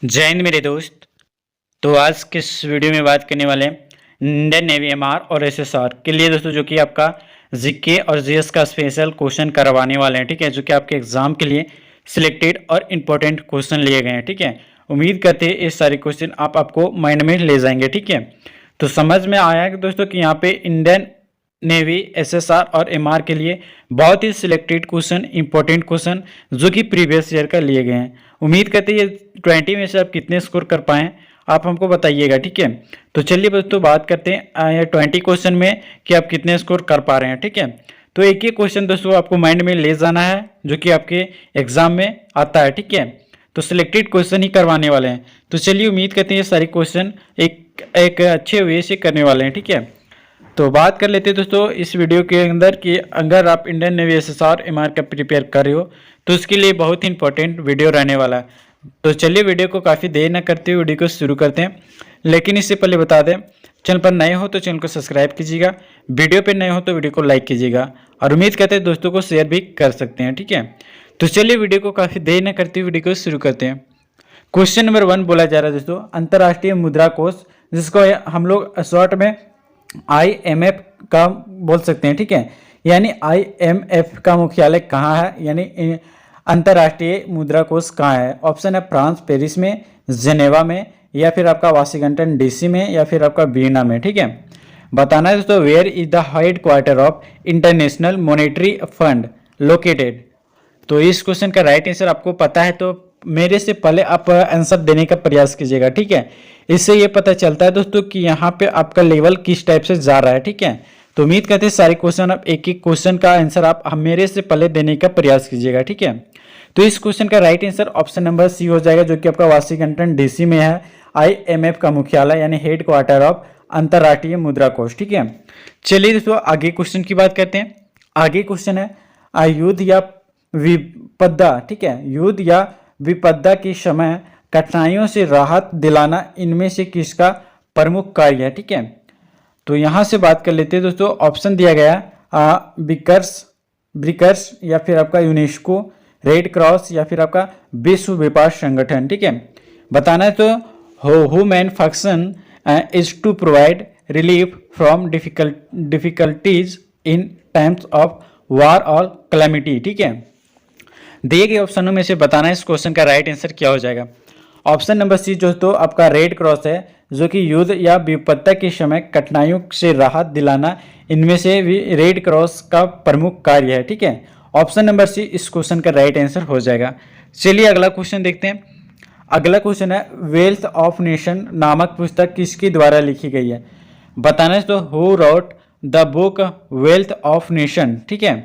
जय हिंद मेरे दोस्त। तो आज के इस वीडियो में बात करने वाले हैं इंडियन नेवी एमआर और एसएसआर के लिए दोस्तों, जो कि आपका जीके और जीएस का स्पेशल क्वेश्चन करवाने वाले हैं। ठीक है, जो कि आपके एग्जाम के लिए सिलेक्टेड और इम्पोर्टेंट क्वेश्चन लिए गए हैं। ठीक है, उम्मीद करते हैं ये सारे क्वेश्चन आपको माइंड में ले जाएंगे। ठीक है, तो समझ में आया कि दोस्तों कि यहाँ पे इंडियन नेवी एसएसआर और एमआर के लिए बहुत ही सिलेक्टेड क्वेश्चन, इंपॉर्टेंट क्वेश्चन जो कि प्रीवियस ईयर का लिए गए हैं। उम्मीद करते हैं ये 20 में से आप कितने स्कोर कर पाएँ, आप हमको बताइएगा। ठीक है, तो चलिए दोस्तों बात करते हैं 20 क्वेश्चन में कि आप कितने स्कोर कर पा रहे हैं। ठीक है, तो एक ही क्वेश्चन दोस्तों आपको माइंड में ले जाना है जो कि आपके एग्जाम में आता है। ठीक है, तो सिलेक्टेड क्वेश्चन ही करवाने वाले हैं। तो चलिए उम्मीद करते हैं ये सारे क्वेश्चन एक अच्छे वे से करने वाले हैं। ठीक है, तो बात कर लेते हैं दोस्तों इस वीडियो के अंदर कि अगर आप इंडियन नेवी एसएसआर एमआर का प्रिपेयर कर रहे हो तो उसके लिए बहुत ही इंपॉर्टेंट वीडियो रहने वाला है। तो चलिए वीडियो को काफ़ी देर न करते हुए वीडियो को शुरू करते हैं। लेकिन इससे पहले बता दें, चैनल पर नए हो तो चैनल को सब्सक्राइब कीजिएगा, वीडियो पर नए हो तो वीडियो को लाइक कीजिएगा और उम्मीद करते हैं दोस्तों को शेयर भी कर सकते हैं। ठीक है, तो चलिए वीडियो को काफ़ी देर न करते हुए वीडियो को शुरू करते हैं। क्वेश्चन नंबर 1 बोला जा रहा है दोस्तों, अंतर्राष्ट्रीय मुद्रा कोष, जिसको हम लोग शॉर्ट में IMF का बोल सकते हैं। ठीक है, यानी IMF का मुख्यालय कहाँ है, यानी अंतर्राष्ट्रीय मुद्रा कोष कहाँ है। ऑप्शन है फ्रांस पेरिस में, जेनेवा में, या फिर आपका वाशिंगटन DC में, या फिर आपका वियना में। ठीक है, बताना है दोस्तों where is the headquarter of international monetary fund located. तो इस क्वेश्चन का राइट आंसर आपको पता है तो मेरे से पहले आप आंसर देने का प्रयास कीजिएगा। ठीक है, इससे ये पता चलता है दोस्तों कि यहाँ पे आपका लेवल किस टाइप से जा रहा है। ठीक है, तो उम्मीद करते हैं सारे क्वेश्चन आप एक एक क्वेश्चन का आंसर आप मेरे से पहले देने का प्रयास कीजिएगा। ठीक है, तो इस क्वेश्चन का right answer option number C हो जाएगा, जो कि आपका वाशिंगटन DC में है IMF का मुख्यालय, यानी हेड क्वार्टर ऑफ अंतर्राष्ट्रीय मुद्रा कोष। ठीक है, चलिए दोस्तों आगे क्वेश्चन की बात करते हैं। आगे क्वेश्चन है युद्ध या विपदा। ठीक है, युद्ध या विपदा के समय कठिनाइयों से राहत दिलाना इनमें से किसका प्रमुख कार्य है। ठीक है, तो यहाँ से बात कर लेते हैं दोस्तों। ऑप्शन दिया गया ब्रिक्स या फिर आपका यूनेस्को, रेड क्रॉस, या फिर आपका विश्व व्यापार संगठन। ठीक है, बताना है तो human function is to provide relief from difficulties in times of war और कैलेमिटी। ठीक है, दिए गए ऑप्शनों में से बताना इस क्वेश्चन का राइट आंसर क्या हो जाएगा। ऑप्शन नंबर C जो तो आपका रेड क्रॉस है, जो कि युद्ध या विपत्ता के समय कठिनाइयों से राहत दिलाना इनमें से भी रेड क्रॉस का प्रमुख कार्य है। ठीक है, ऑप्शन नंबर C इस क्वेश्चन का राइट आंसर हो जाएगा। चलिए अगला क्वेश्चन देखते हैं। अगला क्वेश्चन है वेल्थ ऑफ नेशन नामक पुस्तक किसके द्वारा लिखी गई है। बताना है तो who wrote the book wealth of nation. ठीक है,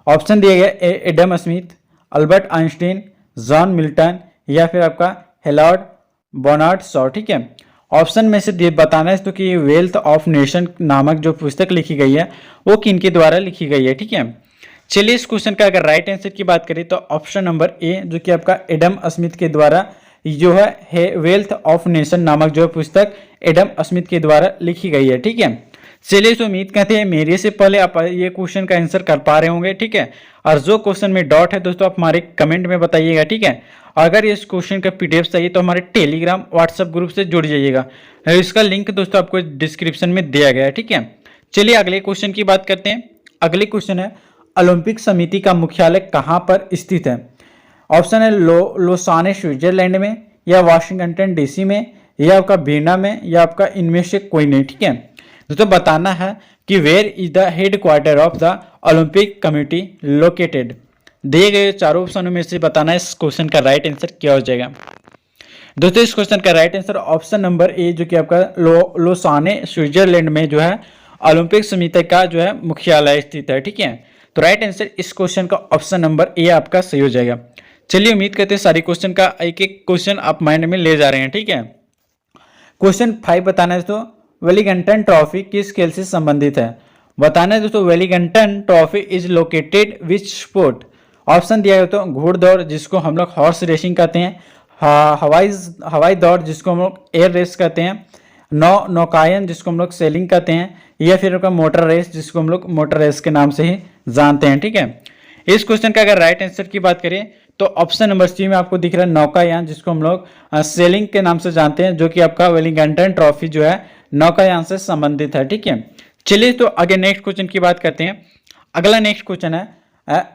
ऑप्शन दिया गया Adam Smith, Albert Einstein, John Milton, या फिर आपका हेलॉर्ड बर्नार्ड शॉ। ठीक है, ऑप्शन में से बताना है तो कि वेल्थ ऑफ नेशन नामक जो पुस्तक लिखी गई है वो किनके द्वारा लिखी गई है। ठीक है, चलिए इस क्वेश्चन का अगर राइट आंसर की बात करें तो ऑप्शन नंबर A जो कि आपका एडम स्मिथ के द्वारा जो है वेल्थ ऑफ नेशन नामक जो पुस्तक एडम स्मिथ के द्वारा लिखी गई है। ठीक है, चलिए तो उम्मीद करते हैं मेरे से पहले आप ये क्वेश्चन का आंसर कर पा रहे होंगे। ठीक है, और जो क्वेश्चन में डाउट है दोस्तों आप हमारे कमेंट में बताइएगा। ठीक है, अगर इस क्वेश्चन का PDF चाहिए तो हमारे टेलीग्राम व्हाट्सएप ग्रुप से जुड़ जाइएगा, इसका लिंक दोस्तों आपको डिस्क्रिप्शन में दिया गया है। ठीक है, चलिए अगले क्वेश्चन की बात करते हैं। अगले क्वेश्चन है ओलंपिक समिति का मुख्यालय कहाँ पर स्थित है। ऑप्शन है लोसाने स्विट्जरलैंड में, या वाशिंगटन DC में, या आपका वियना में, या आपका इनमें से कोई नहीं। ठीक है, दोस्तों बताना है कि where is the headquarter of the Olympic committee located. दिए गए चारों ऑप्शनों में से बताना है इस क्वेश्चन का राइट आंसर क्या हो जाएगा। दोस्तों इस क्वेश्चन का right answer option number A जो कि आपका लोसाने स्विट्जरलैंड में जो है ओलंपिक समिति का जो है मुख्यालय स्थित है। ठीक है, तो राइट आंसर इस क्वेश्चन का ऑप्शन नंबर A आपका सही हो जाएगा। चलिए उम्मीद करते हैं सारी क्वेश्चन का एक एक क्वेश्चन आप माइंड में ले जा रहे हैं। ठीक है, क्वेश्चन 5 बताना है दोस्तों वेलिंगटन ट्रॉफी किस खेल से संबंधित है। बताना है दोस्तों Wellington trophy is located which sport. Option दिया गया तो घोड़दौड़ जिसको हम लोग हॉर्स रेसिंग कहते हैं, हवाई दौड़ जिसको हम लोग एयर रेस कहते हैं, नौकायन जिसको हम लोग सेलिंग कहते हैं, या फिर आपका मोटर रेस जिसको हम लोग मोटर रेस के नाम से ही जानते हैं। ठीक है, इस क्वेश्चन का अगर राइट आंसर की बात करें तो ऑप्शन नंबर सी में आपको दिख रहा है नौकायान, जिसको हम लोग सेलिंग के नाम से जानते हैं, जो कि आपका वेलिंगटन ट्रॉफी जो है नौकायान से संबंधित है। ठीक है, चलिए तो आगे नेक्स्ट क्वेश्चन की बात करते हैं। अगला नेक्स्ट क्वेश्चन है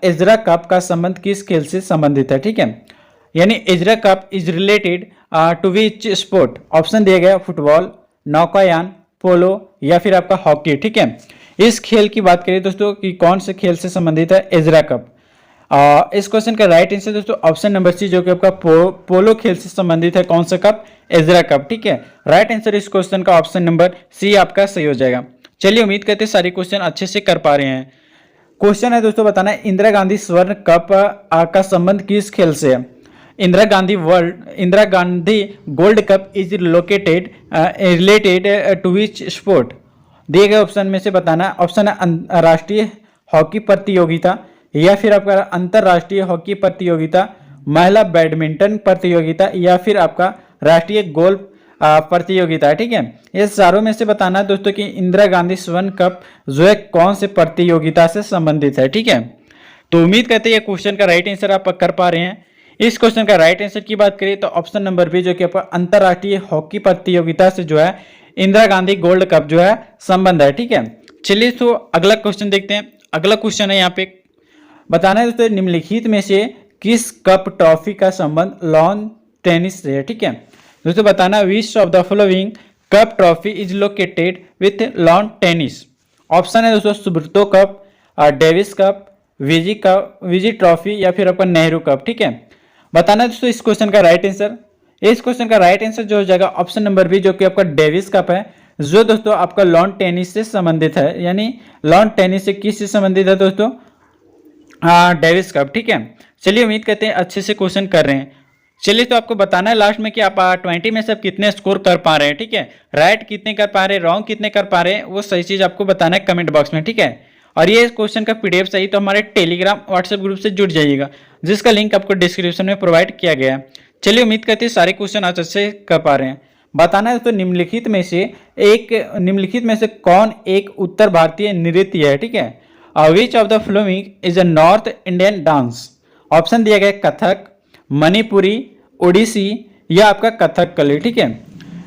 इजरा कप का संबंध किस खेल से संबंधित है। ठीक है, यानी Ezra cup is related to which sport. Option दिया गया फुटबॉल, नौकायान, पोलो या फिर आपका हॉकी। ठीक है, इस खेल की बात करें दोस्तों कि कौन से खेल से संबंधित है इजरा कप। इस क्वेश्चन का राइट आंसर दोस्तों ऑप्शन नंबर सी, जो कि आपका पोलो खेल से संबंधित है। कौन सा कप? इजरा कप। ठीक है, राइट आंसर इस क्वेश्चन का ऑप्शन नंबर सी आपका सही हो जाएगा। चलिए, उम्मीद करते हैं सारे क्वेश्चन अच्छे से कर पा रहे हैं। क्वेश्चन है दोस्तों बताना है इंदिरा गांधी स्वर्ण कप का संबंध किस खेल से है। Indira Gandhi gold cup is located related to which sport. दिए गए ऑप्शन में से बताना है। ऑप्शन है राष्ट्रीय हॉकी प्रतियोगिता, या फिर आपका अंतरराष्ट्रीय हॉकी प्रतियोगिता, महिला बैडमिंटन प्रतियोगिता, या फिर आपका राष्ट्रीय गोल्फ प्रतियोगिता। ठीक है, ये चारों में से बताना है दोस्तों कि इंदिरा गांधी स्वर्ण कप जो है कौन से प्रतियोगिता से संबंधित है। ठीक है, तो उम्मीद करते हैं ये क्वेश्चन का राइट आंसर आप कर पा रहे हैं। इस क्वेश्चन का राइट आंसर की बात करें तो ऑप्शन नंबर बी, जो कि आपका अंतरराष्ट्रीय हॉकी प्रतियोगिता से जो है इंदिरा गांधी गोल्ड कप जो है संबंध है। ठीक है, चलिए तो अगला क्वेश्चन देखते हैं। अगला क्वेश्चन है यहाँ पे बताना है दोस्तों निम्नलिखित में से किस कप ट्रॉफी का संबंध लॉन टेनिस से है। ठीक है दोस्तों, बताना which of the following cup trophy is located with lawn tennis. Option है दोस्तों Subroto cup, Davis cup, Vizzy trophy या फिर आपका नेहरू कप। ठीक है, बताना दोस्तों इस क्वेश्चन का राइट आंसर। इस क्वेश्चन का राइट आंसर जो हो जाएगा ऑप्शन नंबर बी, जो कि आपका डेविस कप है, जो दोस्तों आपका लॉन टेनिस से संबंधित है। यानी लॉन टेनिस से किस से संबंधित है दोस्तों? Davis cup. ठीक है, चलिए उम्मीद करते हैं अच्छे से क्वेश्चन कर रहे हैं। चलिए तो आपको बताना है लास्ट में कि आप 20 में से आप कितने स्कोर कर पा रहे हैं। ठीक है, राइट कितने कर पा रहे हैं, रॉन्ग कितने कर पा रहे हैं, वो सही चीज आपको बताना है कमेंट बॉक्स में। ठीक है, और ये क्वेश्चन का पीडीएफ चाहिए तो हमारे टेलीग्राम व्हाट्सएप ग्रुप से जुड़ जाइएगा, जिसका लिंक आपको डिस्क्रिप्शन में प्रोवाइड किया गया है। चलिए उम्मीद करते हैं सारे क्वेश्चन आज अच्छे कर पा रहे हैं। बताना है तो निम्नलिखित में से कौन एक उत्तर भारतीय नृत्य है। ठीक है, विच of the following is a north Indian dance. Option दिया गया कथक, मणिपुरी, ओडिसी या आपका कथकली। ठीक है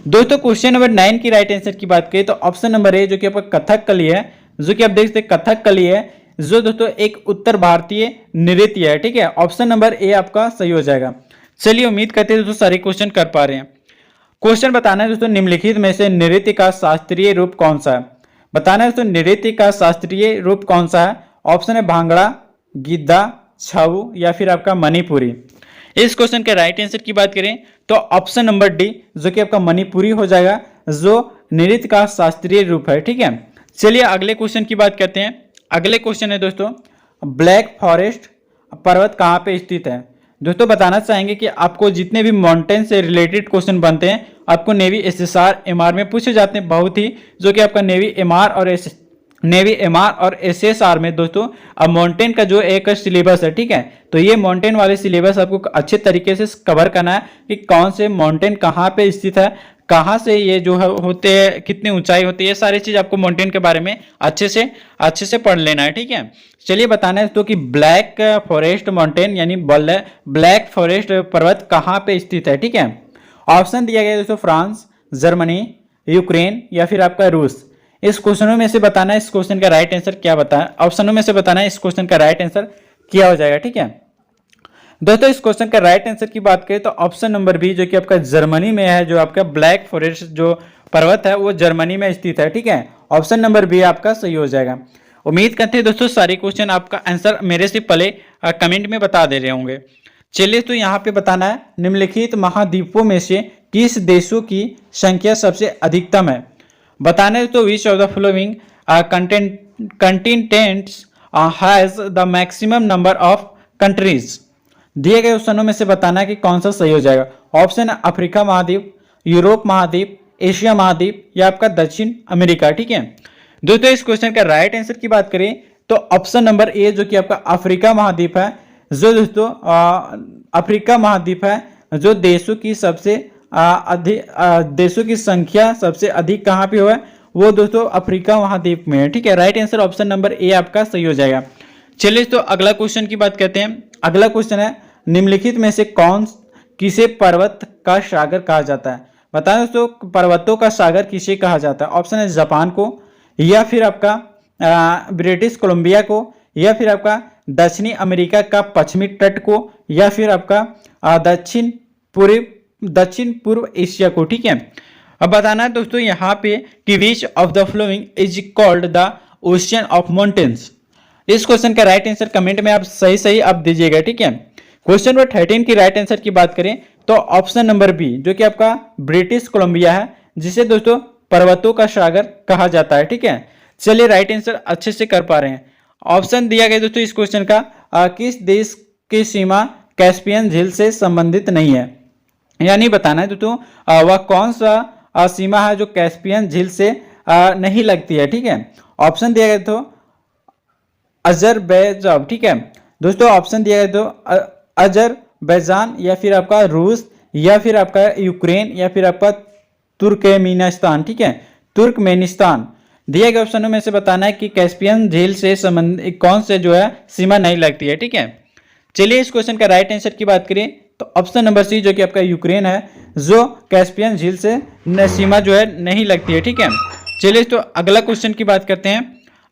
दोस्तों, क्वेश्चन नंबर 9 की राइट आंसर की बात करें तो ऑप्शन नंबर ए, जो कि आपका कथकली है, जो कि आप देख सकते कथकली है, जो दोस्तों एक उत्तर भारतीय नृत्य है। ठीक है, ऑप्शन नंबर ए आपका सही हो जाएगा। चलिए उम्मीद करते हैं दोस्तों सारे क्वेश्चन कर पा रहे हैं। क्वेश्चन बताना है दोस्तों निम्नलिखित में से नृत्य का शास्त्रीय रूप कौन सा है। बताना है दोस्तों नृत्य का शास्त्रीय रूप कौन सा है। ऑप्शन है भांगड़ा, गिद्धा, छऊ या फिर आपका मणिपुरी। इस क्वेश्चन के राइट आंसर की बात करें तो ऑप्शन नंबर डी, जो कि आपका मणिपुरी हो जाएगा, जो नृत्य का शास्त्रीय रूप है। ठीक है, चलिए अगले क्वेश्चन की बात करते हैं। अगले क्वेश्चन है दोस्तों ब्लैक फॉरेस्ट पर्वत कहाँ पे स्थित है। दोस्तों बताना चाहेंगे कि आपको जितने भी माउंटेन से रिलेटेड क्वेश्चन बनते हैं आपको नेवी एसएसआर एमआर में पूछे जाते हैं बहुत ही, जो कि आपका नेवी एमआर और एसएसआर में दोस्तों अब माउंटेन का जो एक सिलेबस है। ठीक है, तो ये माउंटेन वाले सिलेबस आपको अच्छे तरीके से कवर करना है कि कौन से माउंटेन कहाँ पे स्थित है, कहाँ से ये जो है होते हैं, कितनी ऊंचाई होती है, ये सारी चीज आपको माउंटेन के बारे में अच्छे से पढ़ लेना है। ठीक है, चलिए बताना है तो कि ब्लैक फॉरेस्ट माउंटेन यानी ब्लैक फॉरेस्ट पर्वत कहाँ पे स्थित है। ठीक है, ऑप्शन दिया गया दोस्तों फ्रांस, जर्मनी, यूक्रेन या फिर आपका रूस। इस क्वेश्चनों में से बताना है इस क्वेश्चन का राइट आंसर क्या बताया। ऑप्शनों में से बताना है इस क्वेश्चन का राइट आंसर क्या हो जाएगा। ठीक है दोस्तों, इस क्वेश्चन का राइट आंसर की बात करें तो ऑप्शन नंबर बी, जो कि आपका जर्मनी में है, जो आपका ब्लैक फॉरेस्ट जो पर्वत है वो जर्मनी में स्थित है। ठीक है, ऑप्शन नंबर बी आपका सही हो जाएगा। उम्मीद करते हैं दोस्तों सारे क्वेश्चन आपका आंसर मेरे से पहले कमेंट में बता दे रहे होंगे। चलिए तो यहाँ पे बताना है निम्नलिखित महाद्वीपों में से किस देशों की संख्या सबसे अधिकतम है। बताना है तो विच of the following continents has the maximum number of countries. दिए गए ऑप्शनों में से बताना है कि कौन सा सही हो जाएगा। ऑप्शन है अफ्रीका महाद्वीप, यूरोप महाद्वीप, एशिया महाद्वीप या आपका दक्षिण अमेरिका। ठीक है दोस्तों, इस क्वेश्चन का राइट आंसर की बात करें तो ऑप्शन नंबर ए, जो कि आपका अफ्रीका महाद्वीप है, जो दोस्तों अफ्रीका महाद्वीप है, जो देशों की सबसे देशों की संख्या सबसे अधिक कहाँ पे हुआ है, वो दोस्तों अफ्रीका महाद्वीप में है। ठीक है, right answer option number A आपका सही हो जाएगा। चलिए तो अगला क्वेश्चन की बात करते हैं। अगला क्वेश्चन है निम्नलिखित में से किसे पर्वत का सागर कहा जाता है? बताएं दोस्तों, पर्वतों का सागर किसे कहा जाता है? ऑप्शन है जापान को, या फिर आपका ब्रिटिश कोलंबिया को, या फिर आपका दक्षिणी अमेरिका का पश्चिमी तट को, या फिर आपका दक्षिण पूर्व एशिया को। ठीक है, अब बताना है दोस्तों यहाँ पे कि विच of the following is called the ocean of mountains. इस क्वेश्चन का राइट आंसर कमेंट में आप सही आप दीजिएगा। ठीक है, क्वेश्चन नंबर 13 की राइट आंसर की बात करें तो ऑप्शन नंबर बी, जो कि आपका ब्रिटिश कोलंबिया है, जिसे दोस्तों पर्वतों का सागर कहा जाता है। ठीक है, चलिए राइट आंसर अच्छे से कर पा रहे हैं। ऑप्शन दिया गया दोस्तों इस क्वेश्चन का, किस देश की सीमा कैस्पियन झील से संबंधित नहीं है, यानी बताना है दोस्तों वह कौन सा सीमा है जो कैस्पियन झील से नहीं लगती है। ठीक है, ऑप्शन दिया गया तो अजरबैजान। ठीक है दोस्तों, ऑप्शन दिया गया तो अजरबैजान, या फिर आपका रूस, या फिर आपका यूक्रेन, या फिर आपका तुर्कमेनिस्तान। ठीक है, तुर्कमेनिस्तान। दिए गए ऑप्शनों में से बताना है कि कैस्पियन झील से संबंधित कौन से जो है सीमा नहीं लगती है। ठीक है, चलिए इस क्वेश्चन का राइट आंसर की बात करें तो ऑप्शन नंबर सी, जो कि आपका यूक्रेन है, जो कैस्पियन झील से सीमा जो है नहीं लगती है। ठीक है, चलिए तो अगला क्वेश्चन की बात करते हैं।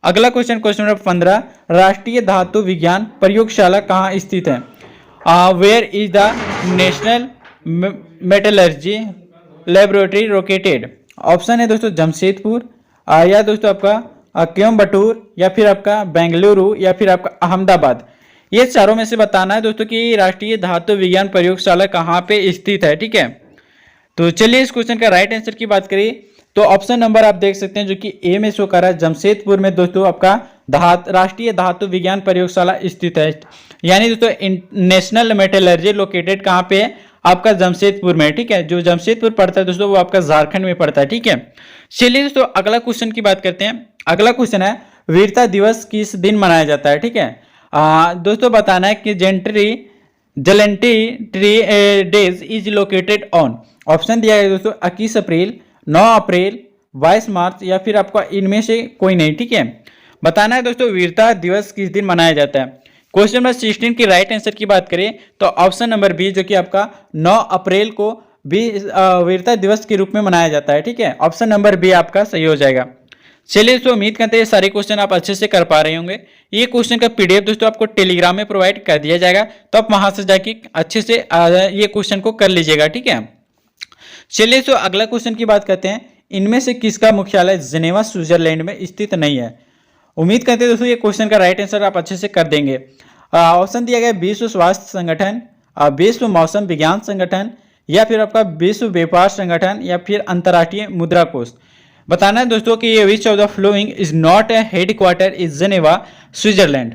अगला क्वेश्चन नंबर 15, राष्ट्रीय धातु विज्ञान प्रयोगशाला कहाँ स्थित है? Where is the national metallurgy laboratory located? Option है दोस्तों जमशेदपुर, या दोस्तों आपका कोयम्बटूर, या फिर आपका बेंगलुरु, या फिर आपका अहमदाबाद। ये चारों में से बताना है दोस्तों कि राष्ट्रीय धातु विज्ञान प्रयोगशाला कहाँ पे स्थित है। ठीक है, तो चलिए इस क्वेश्चन का राइट आंसर की बात करिए तो ऑप्शन नंबर आप देख सकते हैं जो कि ए में शो कर रहा है, जमशेदपुर में दोस्तों आपका राष्ट्रीय धातु विज्ञान प्रयोगशाला स्थित है। यानी दोस्तों नेशनल मेटलर्जी लोकेटेड कहाँ पे है? आपका जमशेदपुर में। ठीक है, जो जमशेदपुर पड़ता है दोस्तों वो आपका झारखंड में पड़ता है। ठीक है, चलिए दोस्तों अगला क्वेश्चन की बात करते हैं। अगला क्वेश्चन है वीरता दिवस किस दिन मनाया जाता है? ठीक है, दोस्तों बताना है कि जलंटी days is located on. Option दिया गया दोस्तों 21 अप्रैल, 9 अप्रैल, 22 मार्च, या फिर आपका इनमें से कोई नहीं। ठीक है, बताना है दोस्तों वीरता दिवस किस दिन मनाया जाता है। क्वेश्चन नंबर 16 की राइट आंसर की बात करें तो ऑप्शन नंबर बी, जो कि आपका 9 अप्रैल को भी वीरता दिवस के रूप में मनाया जाता है। ठीक है, ऑप्शन नंबर बी आपका सही हो जाएगा। चलिए तो उम्मीद करते हैं ये सारे क्वेश्चन आप अच्छे से कर पा रहे होंगे। ये क्वेश्चन का पीडीएफ दोस्तों आपको टेलीग्राम में प्रोवाइड कर दिया जाएगा, तो आप वहां से जाके अच्छे से ये क्वेश्चन को कर लीजिएगा। ठीक है, चलिए तो अगला क्वेश्चन की बात करते हैं। इनमें से किसका मुख्यालय जिनेवा स्विट्जरलैंड में स्थित नहीं है? उम्मीद करते हैं दोस्तों ये क्वेश्चन का राइट आंसर आप अच्छे से कर देंगे। ऑप्शन दिया गया विश्व स्वास्थ्य संगठन, विश्व मौसम विज्ञान संगठन, या फिर आपका विश्व व्यापार संगठन, या फिर अंतर्राष्ट्रीय मुद्रा कोष। बताना है दोस्तों कि ये विच of the following is not a headquarter is Geneva Switzerland.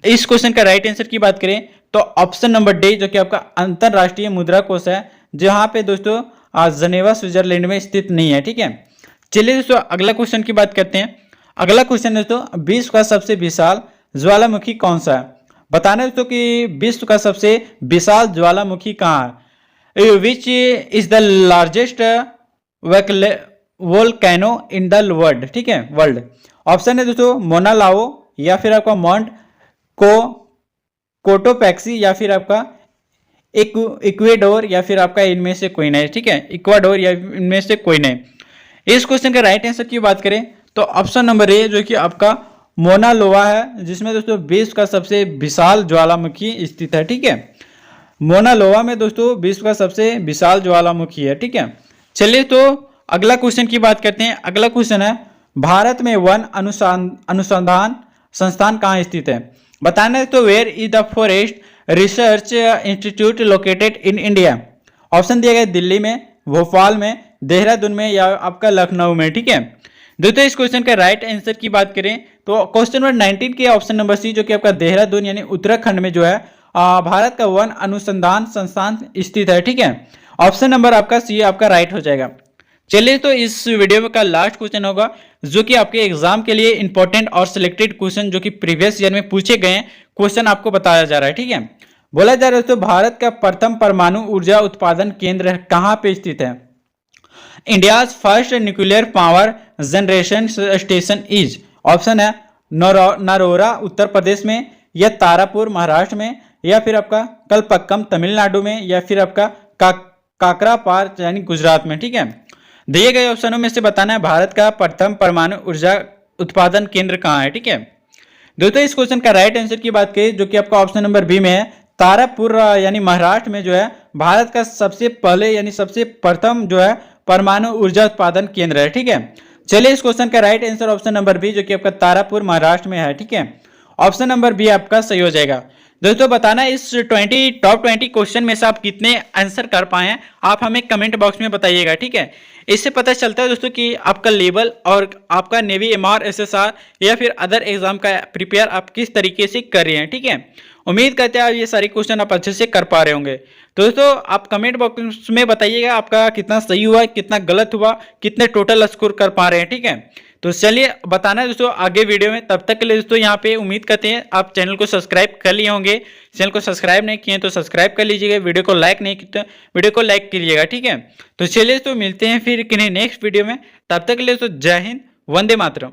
इस क्वेश्चन का राइट आंसर की बात करें तो ऑप्शन नंबर डी, जो कि आपका अंतर्राष्ट्रीय मुद्रा कोष है, जहां पे दोस्तों जिनेवा स्विट्जरलैंड में स्थित नहीं है। ठीक है, चलिए दोस्तों अगला क्वेश्चन की बात करते हैं। अगला क्वेश्चन दोस्तों विश्व का सबसे विशाल ज्वालामुखी कौन सा है? बताना है दोस्तों कि विश्व का सबसे विशाल ज्वालामुखी कहाँ है? Which is the largest volcano in the world. ठीक है, वर्ल्ड। ऑप्शन है दोस्तों मोना लाओ, या फिर आपका माउंट कोटोपैक्सी, या फिर आपका इक्वेडोर, या फिर आपका इनमें से कोई नहीं। ठीक है, इक्वाडोर या इनमें से कोई नहीं। इस क्वेश्चन का राइट आंसर की बात करें तो ऑप्शन नंबर ए, जो कि आपका मोना लोआ है, जिसमें दोस्तों विश्व का सबसे विशाल ज्वालामुखी स्थित है। ठीक है, मोना लोआ में दोस्तों विश्व का सबसे विशाल ज्वालामुखी है। ठीक है, चलिए तो अगला क्वेश्चन की बात करते हैं। अगला क्वेश्चन है भारत में वन अनुसंधान संस्थान कहाँ स्थित है? बताना है तो where is the forest research institute located in India. Option दिया गया दिल्ली में, भोपाल में, देहरादून में, या आपका लखनऊ में। ठीक है, दोस्तों इस क्वेश्चन का राइट आंसर की बात करें तो क्वेश्चन नंबर 19 के ऑप्शन नंबर सी, जो कि आपका देहरादून यानी उत्तराखंड में जो है भारत का वन अनुसंधान संस्थान स्थित है। ठीक है, ऑप्शन नंबर आपका सी आपका राइट हो जाएगा। चलिए तो इस वीडियो का लास्ट क्वेश्चन होगा जो कि आपके एग्जाम के लिए इंपॉर्टेंट और सिलेक्टेड क्वेश्चन जो कि प्रीवियस ईयर में पूछे गए क्वेश्चन आपको बताया जा रहा है। ठीक है, बोला जा रहा है दोस्तों भारत का प्रथम परमाणु ऊर्जा उत्पादन केंद्र कहाँ पे स्थित है? India's first nuclear power generation station is. Option है नरोरा उत्तर प्रदेश में, या तारापुर महाराष्ट्र में, या फिर आपका कलपक्कम तमिलनाडु में, या फिर आपका काकरापार यानी गुजरात में। ठीक है, दिए गए ऑप्शनों में से बताना है भारत का प्रथम परमाणु ऊर्जा उत्पादन केंद्र कहाँ है। ठीक है दोस्तों, इस क्वेश्चन का राइट आंसर की बात करें जो कि आपका ऑप्शन नंबर बी में है, तारापुर यानी महाराष्ट्र में जो है भारत का सबसे पहले यानी सबसे प्रथम जो है परमाणु ऊर्जा उत्पादन केंद्र है। ठीक है, चलिए इस क्वेश्चन का right answer option number B जो कि आपका तारापुर महाराष्ट्र में है। ठीक है, ऑप्शन नंबर बी आपका सही हो जाएगा। दोस्तों बताना इस टॉप 20 क्वेश्चन में से आप कितने आंसर कर पाए हैं, आप हमें कमेंट बॉक्स में बताइएगा। ठीक है, इससे पता चलता है दोस्तों कि आपका लेवल और आपका नेवी एमआर एसएसआर या फिर अदर एग्जाम का प्रिपेयर आप किस तरीके से कर रहे हैं। ठीक है, उम्मीद करते हैं ये सारे क्वेश्चन आप अच्छे से कर पा रहे होंगे। तो दोस्तों आप कमेंट बॉक्स में बताइएगा आपका कितना सही हुआ, कितना गलत हुआ, कितने टोटल स्कोर कर पा रहे हैं। ठीक है, तो चलिए बताना है दोस्तों आगे वीडियो में। तब तक के लिए दोस्तों यहाँ पे उम्मीद करते हैं आप चैनल को सब्सक्राइब कर लिए होंगे। चैनल को सब्सक्राइब नहीं किए तो सब्सक्राइब कर लीजिएगा, वीडियो को लाइक नहीं किया तो वीडियो को लाइक कीजिएगा। ठीक है, तो चलिए दोस्तों मिलते हैं फिर किन्हीं नेक्स्ट वीडियो में। तब तक के लिए दोस्तों जय हिंद, वंदे मातरम।